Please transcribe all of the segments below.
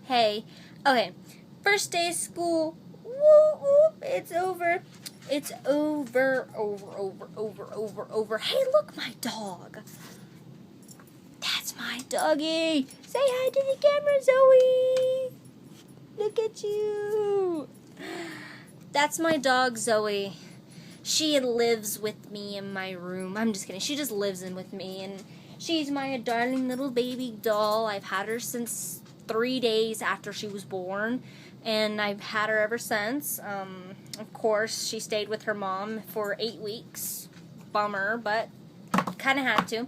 Hey. Okay. First day of school. Woo, woo, it's over. It's over. Hey, look, my dog. That's my doggy. Say hi to the camera, Zoe. Look at you. That's my dog, Zoe. She lives with me in my room. I'm just kidding. She just lives in with me, and she's my darling little baby doll. I've had her since 3 days after she was born, and I've had her ever since. Of course, she stayed with her mom for 8 weeks. Bummer, but kind of had to.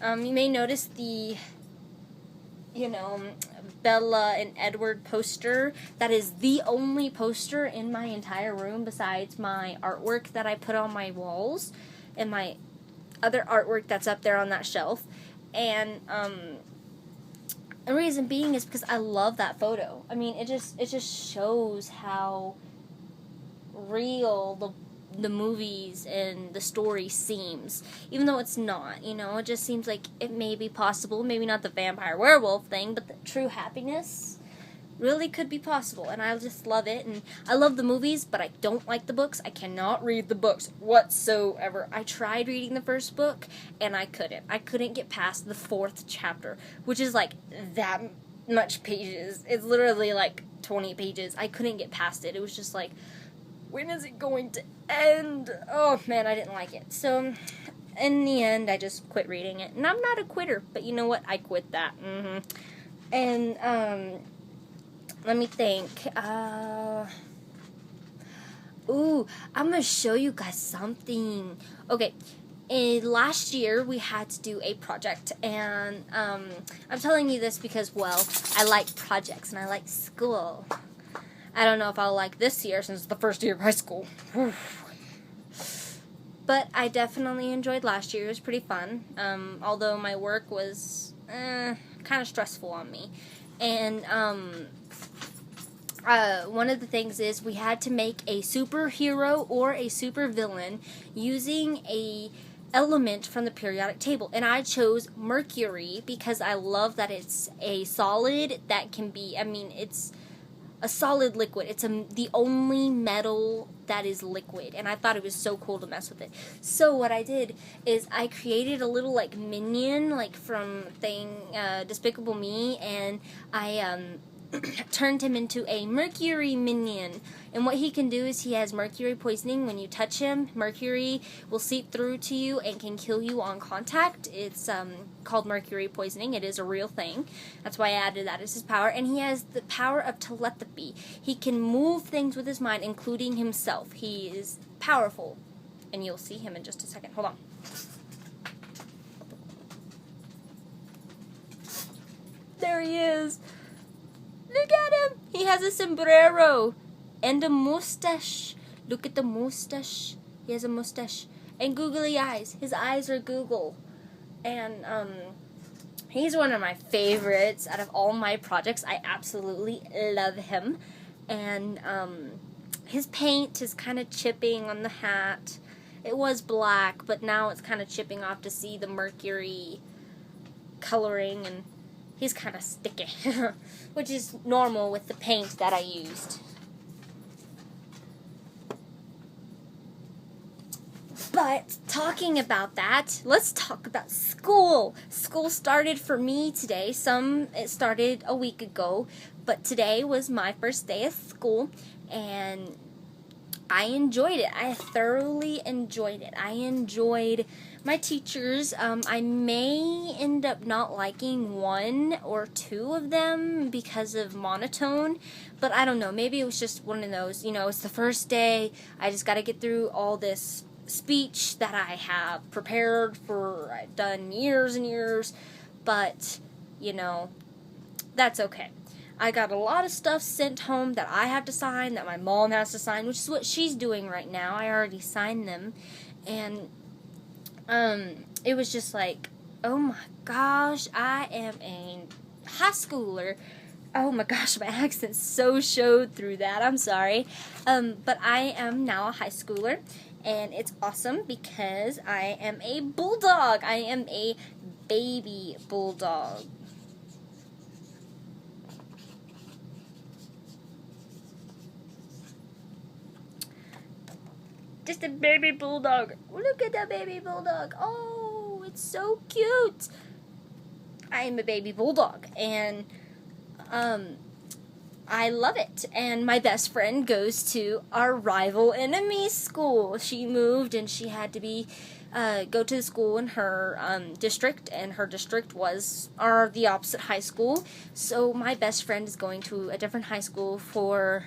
You may notice the, Bella and Edward poster. That is the only poster in my entire room besides my artwork that I put on my walls and my other artwork that's up there on that shelf. And the reason being is because I love that photo. I mean, it just shows how real the movies and the story seems, even though it's not. It just seems like it may be possible, maybe not the vampire werewolf thing, but the true happiness really could be possible, and I just love it. And I love the movies, but I don't like the books. I cannot read the books whatsoever. I tried reading the first book, and I couldn't get past the 4th chapter, which is like that much pages. It's literally like 20 pages. I couldn't get past it. It was just like, when is it going to end? Oh, man, I didn't like it. So, in the end, I just quit reading it. And I'm not a quitter, but you know what? I quit that. And, let me think. I'm going to show you guys something. Okay. Last year, we had to do a project, and I'm telling you this because, well, I like projects, and I like school. I don't know if I'll like this year since it's the first year of high school. But I definitely enjoyed last year. It was pretty fun. Although my work was kind of stressful on me. And one of the things is we had to make a superhero or a supervillain using a element from the periodic table. And I chose Mercury because I love that it's a solid that can be, it's a solid liquid. It's the only metal that is liquid, and I thought it was so cool to mess with it. So what I did is I created a little minion from Despicable Me, and I turned him into a mercury minion. And what he can do is he has mercury poisoning. When you touch him, mercury will seep through to you and can kill you on contact. It's called mercury poisoning. It is a real thing. That's why I added that as his power. And he has the power of telepathy. He can move things with his mind, including himself. He is powerful. And you'll see him in just a second. Hold on. There he is. Look at him. He has a sombrero and a mustache. Look at the mustache. He has a mustache. And googly eyes. His eyes are Google. And he's one of my favorites out of all my projects. I absolutely love him. And his paint is kind of chipping on the hat. It was black, but now it's kind of chipping off to see the mercury coloring, and he's kind of sticky, which is normal with the paint that I used. But talking about that, let's talk about school. School started for me today. It started a week ago, but today was my first day of school, and I enjoyed it. I thoroughly enjoyed it. I enjoyed my teachers. I may end up not liking 1 or 2 of them because of monotone, but I don't know. Maybe it was just one of those, it's the first day. I just got to get through all this speech that I have prepared for. I've done years and years, but, that's okay. I got a lot of stuff sent home that I have to sign, that my mom has to sign, which is what she's doing right now. I already signed them, and it was just like, oh my gosh, I am a high schooler. Oh my gosh, my accent so showed through that. I'm sorry. But I am now a high schooler, and it's awesome because I am a bulldog. I am a baby bulldog. just a baby bulldog. Look at that baby bulldog. Oh, it's so cute. I am a baby bulldog, and I love it. And my best friend goes to our rival enemy school. She moved, and she had to go to the school in her district, and her district was the opposite high school. So my best friend is going to a different high school for,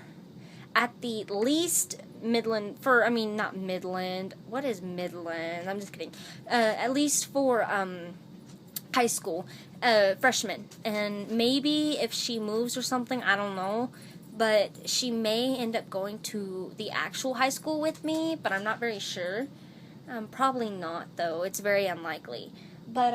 at the least, not Midland. What is Midland? I'm just kidding. At least for high school, freshman. And maybe if she moves or something, I don't know. But she may end up going to the actual high school with me, but I'm not very sure. Probably not, though. It's very unlikely. But,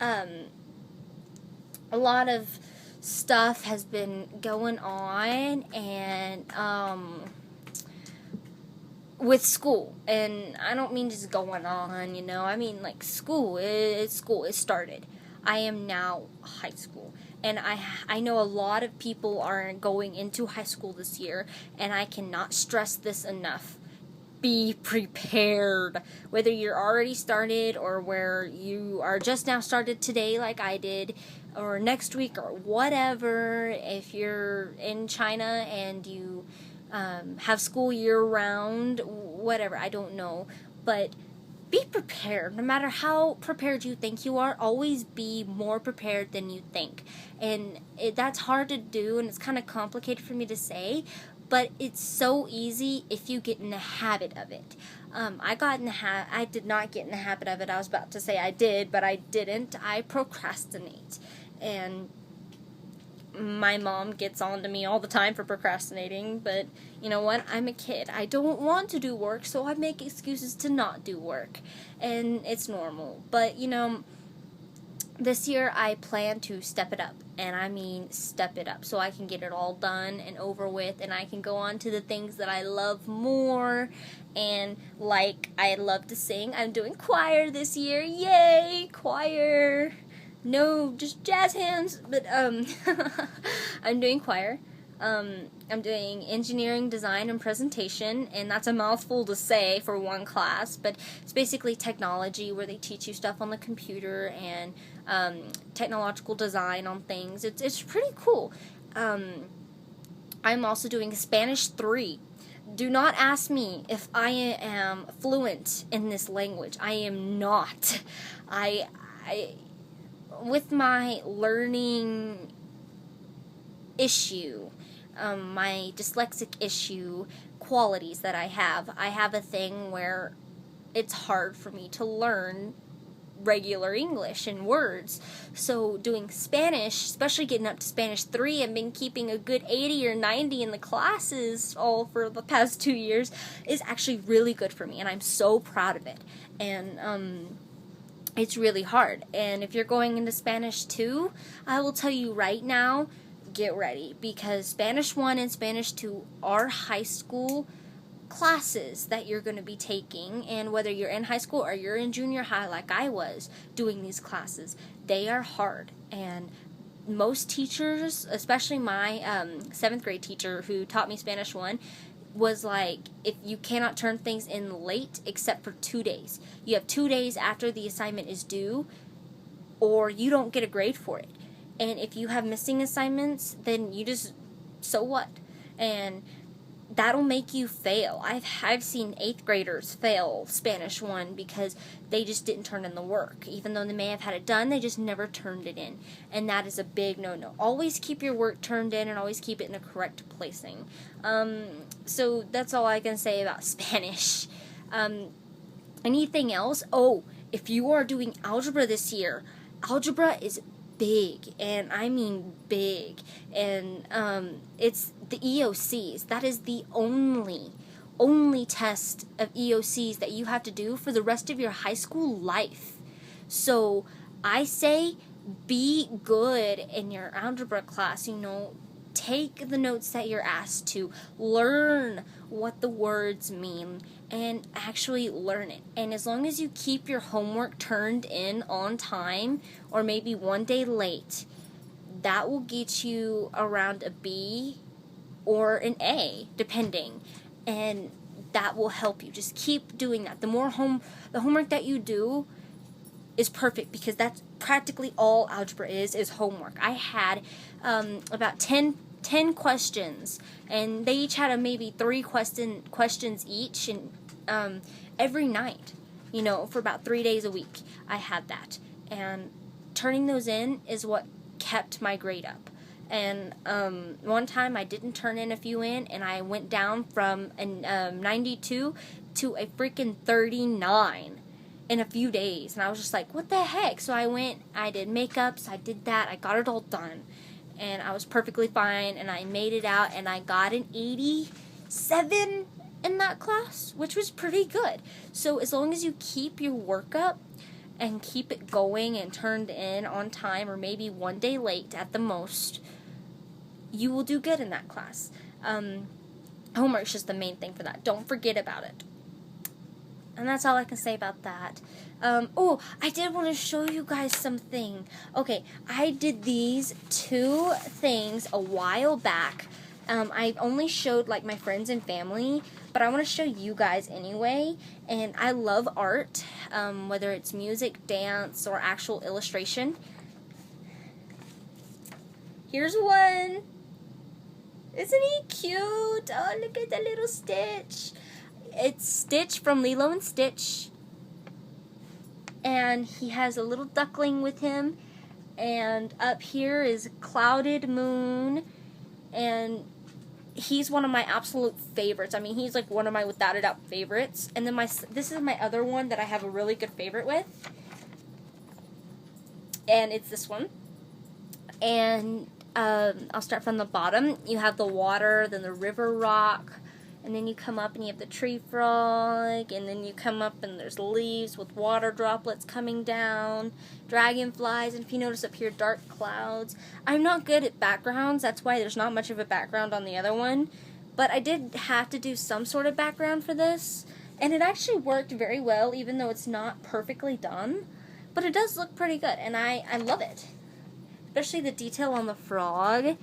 a lot of stuff has been going on, and, with school. And I don't mean just going on, you know. I mean, like, school. It's school. It started. I am now high school. And I know a lot of people are going into high school this year, and I cannot stress this enough. Be prepared. Whether you're already started or where you are just now started today like I did, or next week or whatever, if you're in China and you have school year-round, whatever, I don't know. But be prepared. No matter how prepared you think you are, always be more prepared than you think. And that's hard to do, and it's kind of complicated for me to say, but it's so easy if you get in the habit of it. I did not get in the habit of it. I was about to say I did, but I didn't. I procrastinate. And my mom gets on to me all the time for procrastinating, but you know what? I'm a kid. I don't want to do work, so I make excuses to not do work. And it's normal. But, you know, this year I plan to step it up, and I mean step it up, so I can get it all done and over with, and I can go on to the things that I love more. And like I love to sing, I'm doing choir this year. Yay, choir! No, just jazz hands, but I'm doing choir. I'm doing engineering, design, and presentation, and that's a mouthful to say for one class, but it's basically technology, where they teach you stuff on the computer and technological design on things. It's pretty cool. I'm also doing Spanish 3. Do not ask me if I am fluent in this language. I am not. I with my learning issue, my dyslexic issue qualities that I have a thing where it's hard for me to learn regular English and words. So doing Spanish, especially getting up to Spanish 3, and been keeping a good 80 or 90 in the classes all for the past 2 years, is actually really good for me, and I'm so proud of it. And it's really hard. And if you're going into Spanish 2, I will tell you right now, get ready, because Spanish 1 and Spanish 2 are high school classes that you're going to be taking, and whether you're in high school or you're in junior high like I was doing these classes, they are hard. And most teachers, especially my 7th grade teacher who taught me Spanish 1, was like, if you cannot turn things in late except for 2 days, you have 2 days after the assignment is due, or you don't get a grade for it. And if you have missing assignments, then you just, so what? And that'll make you fail. I've seen 8th graders fail Spanish 1 because they just didn't turn in the work. Even though they may have had it done, they just never turned it in. And that is a big no-no. Always keep your work turned in, and always keep it in a correct placing. So that's all I can say about Spanish. Anything else? Oh, if you are doing algebra this year, algebra is big, and I mean big, and it's the EOCs. That is the only test of EOCs that you have to do for the rest of your high school life. So I say be good in your algebra class. You know, take the notes that you're asked to, learn what the words mean, and actually learn it. And as long as you keep your homework turned in on time, or maybe one day late, that will get you around a B or an A, depending. and that will help you. Just keep doing that. The homework that you do is perfect, because that's practically all algebra is homework. I had about 10 questions, and they each had maybe 3 questions each, and every night, for about 3 days a week, I had that. And turning those in is what kept my grade up. And one time I didn't turn in a few and I went down from a 92 to a freaking 39 in a few days. And I was just like, what the heck? So I went, I did makeups, I did that, I got it all done. And I was perfectly fine, and I made it out, and I got an 87 in that class, which was pretty good. So as long as you keep your work up and keep it going and turned in on time, or maybe one day late at the most, you will do good in that class. Homework's just the main thing for that. Don't forget about it. And that's all I can say about that. I did want to show you guys something. Okay, I did these 2 things a while back. I only showed like my friends and family, but I want to show you guys anyway. And I love art, whether it's music, dance, or actual illustration. Here's one. Isn't he cute? Oh, look at the little Stitch. It's Stitch from Lilo and Stitch. And he has a little duckling with him. And up here is Clouded Moon. And he's one of my absolute favorites. I mean, he's like one of my without a doubt favorites. And then this is my other one that I have a really good favorite with. And it's this one. And I'll start from the bottom. You have the water, then the river rock, and then you come up and you have the tree frog, and then you come up and there's leaves with water droplets coming down, dragonflies, and if you notice up here, dark clouds. I'm not good at backgrounds, that's why there's not much of a background on the other one, but I did have to do some sort of background for this, and it actually worked very well, even though it's not perfectly done, but it does look pretty good, and I love it. Especially the detail on the frog.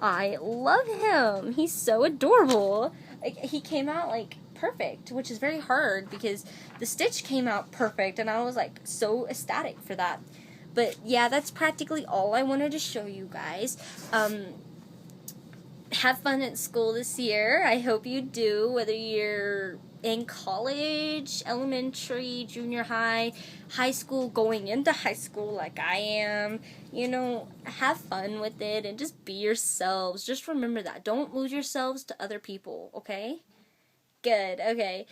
I love him. He's so adorable. Like, he came out like perfect, which is very hard because the Stitch came out perfect, and I was like so ecstatic for that. But yeah, that's practically all I wanted to show you guys. Have fun at school this year. I hope you do, whether you're in college, elementary, junior high, high school, going into high school like I am. Have fun with it and just be yourselves. Just remember that. Don't lose yourselves to other people, okay? Good, okay.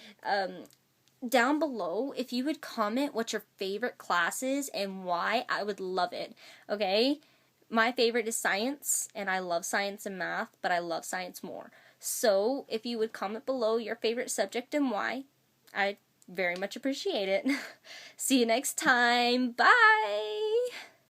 Down below, if you would comment what your favorite class is and why, I would love it, okay? My favorite is science, and I love science and math, but I love science more. So, if you would comment below your favorite subject and why, I'd very much appreciate it. See you next time. Bye!